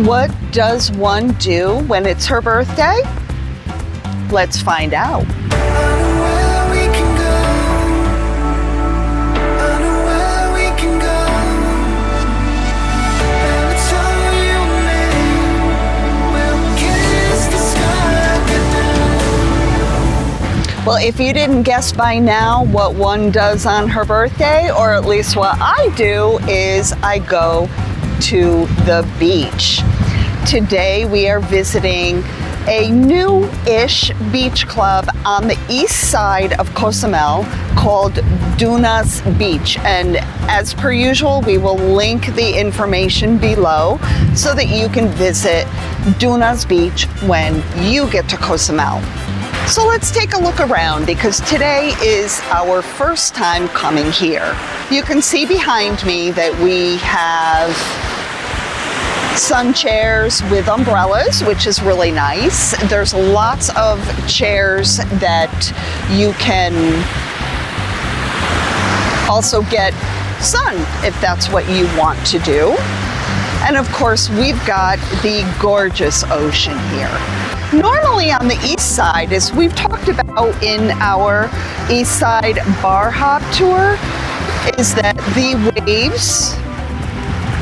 What does one do when it's her birthday? Let's find out. Well, if you didn't guess by now what one does on her birthday, or at least what I do, is I go to the beach. Today we are visiting a new-ish beach club on the east side of Cozumel called Dunas Beach. And as per usual, we will link the information below so that you can visit Dunas Beach when you get to Cozumel. So let's take a look around because today is our first time coming here. You can see behind me that we have sun chairs with umbrellas, which is really nice. There's lots of chairs that you can also get sun if that's what you want to do. And of course, we've got the gorgeous ocean here. Normally on the east side, as we've talked about in our east side bar hop tour, is that the waves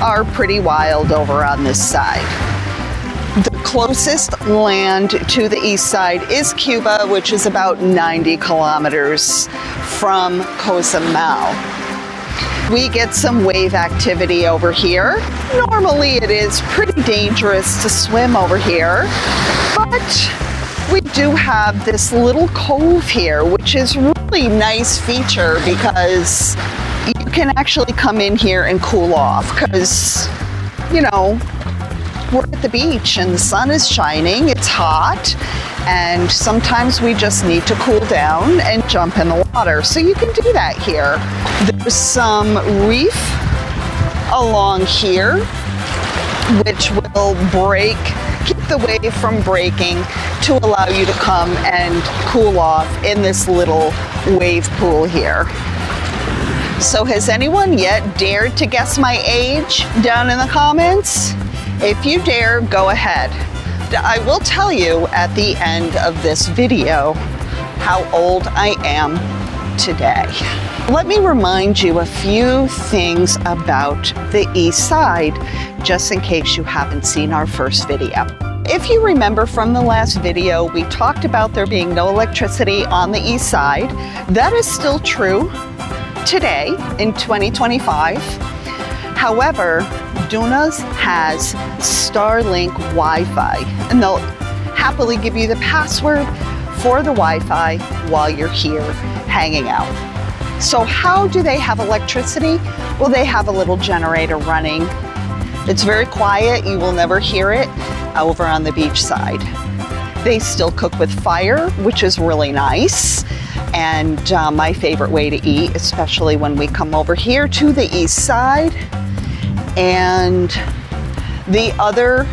are pretty wild over on this side. The closest land to the east side is Cuba, which is about 90 kilometers from Cozumel. We get some wave activity over here. Normally it is pretty dangerous to swim over here, but we do have this little cove here, which is really nice feature because you can actually come in here and cool off because, you know, we're at the beach and the sun is shining, it's hot, and sometimes we just need to cool down and jump in the water. So you can do that here. There's some reef along here, which will keep the wave from breaking to allow you to come and cool off in this little wave pool here. So has anyone yet dared to guess my age down in the comments? If you dare, go ahead. I will tell you at the end of this video how old I am today. Let me remind you a few things about the east side, just in case you haven't seen our first video. If you remember from the last video, we talked about there being no electricity on the east side. That is still true today in 2025. However, Dunas has Starlink Wi-Fi, and they'll happily give you the password for the Wi-Fi while you're here hanging out. So how do they have electricity? Well, they have a little generator running. It's very quiet, you will never hear it over on the beach side. They still cook with fire, which is really nice. And my favorite way to eat, especially when we come over here to the east side. And the other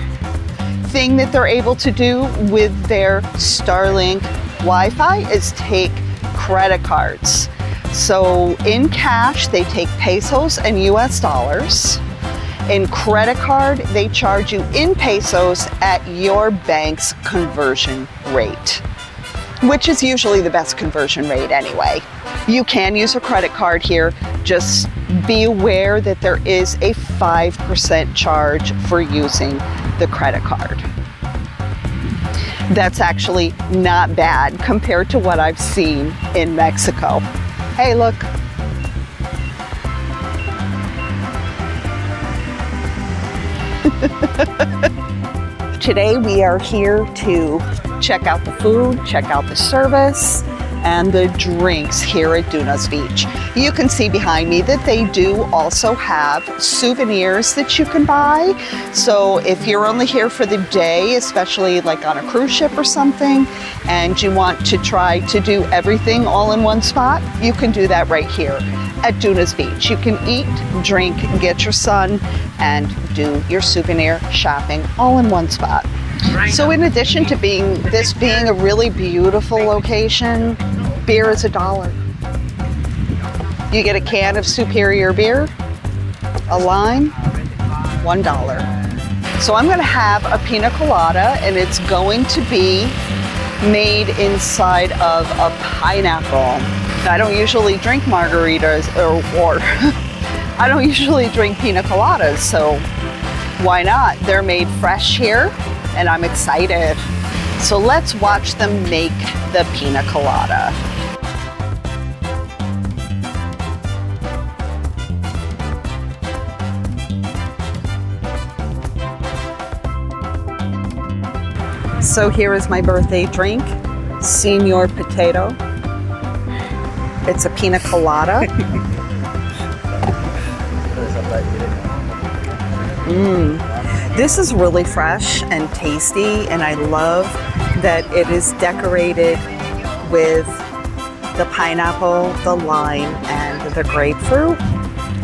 thing that they're able to do with their Starlink Wi-Fi is take credit cards. So in cash, they take pesos and US dollars. In credit card, they charge you in pesos at your bank's conversion rate, which is usually the best conversion rate anyway. You can use a credit card here. Just be aware that there is a 5% charge for using the credit card. That's actually not bad compared to what I've seen in Mexico. Hey, look. Today we are here to check out the food, check out the service, and the drinks here at Dunas Beach. You can see behind me that they do also have souvenirs that you can buy. So if you're only here for the day, especially like on a cruise ship or something, and you want to try to do everything all in one spot, you can do that right here at Dunas Beach. You can eat, drink, get your sun, and do your souvenir shopping all in one spot. So in addition to this being a really beautiful location, beer is $1. You get a can of Superior beer, a lime, $1. So I'm gonna have a pina colada, and it's going to be made inside of a pineapple. I don't usually drink margaritas, or I don't usually drink pina coladas, so why not? They're made fresh here, and I'm excited. So let's watch them make the pina colada. So here is my birthday drink, Senor Potato. It's a pina colada. This is really fresh and tasty, and I love that it is decorated with the pineapple, the lime, and the grapefruit,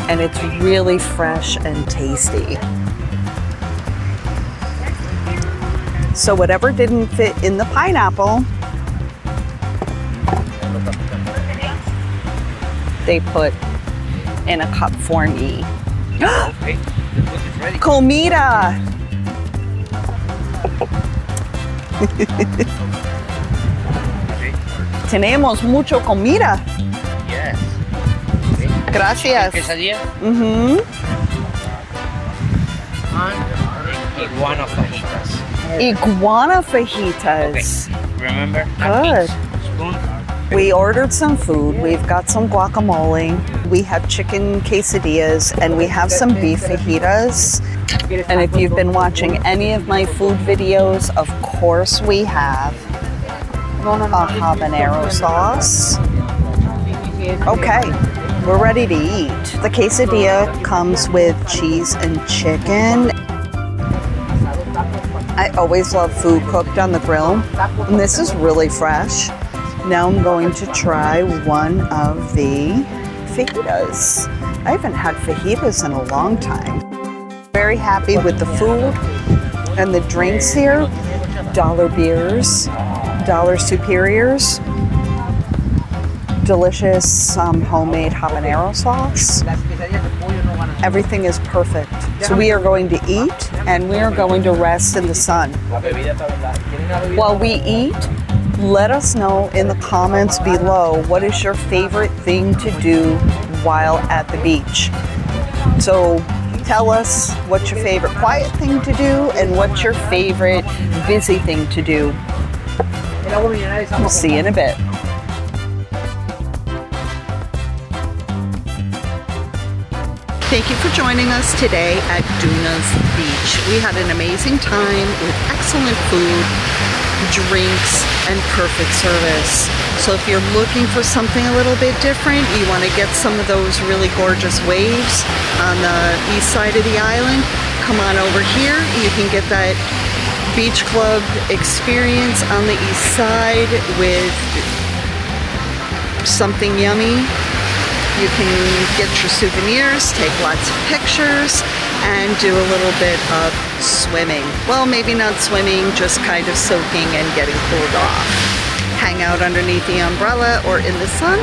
and it's really fresh and tasty. So whatever didn't fit in the pineapple, they put in a cup for me. Comida! Tenemos mucho comida. Yes. Gracias. Quesadilla and iguana fajitas. Iguana fajitas. Okay. Remember? Good. Spoon. We ordered some food. We've got some guacamole. We have chicken quesadillas, and we have some beef fajitas. And if you've been watching any of my food videos, of course we have a habanero sauce. Okay, we're ready to eat. The quesadilla comes with cheese and chicken. I always love food cooked on the grill, and this is really fresh. Now I'm going to try one of the fajitas. I haven't had fajitas in a long time. Very happy with the food and the drinks here. Dollar beers, Dollar Superiors, delicious homemade habanero sauce. Everything is perfect. So we are going to eat, and we are going to rest in the sun. While we eat, let us know in the comments below, what is your favorite thing to do while at the beach? So tell us what's your favorite quiet thing to do and what's your favorite busy thing to do. We'll see you in a bit. Thank you for joining us today at Dunas Beach. We had an amazing time with excellent food, drinks, and perfect service. So if you're looking for something a little bit different, you want to get some of those really gorgeous waves on the east side of the island, come on over here. You can get that beach club experience on the east side with something yummy. You can get your souvenirs, take lots of pictures, and do a little bit of swimming. Well, maybe not swimming, just kind of soaking and getting cooled off. Hang out underneath the umbrella or in the sun.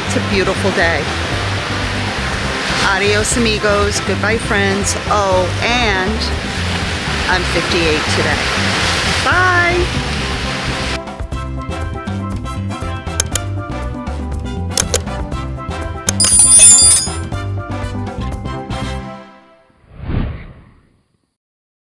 It's a beautiful day. Adios, amigos. Goodbye, friends. Oh, and I'm 58 today. Bye.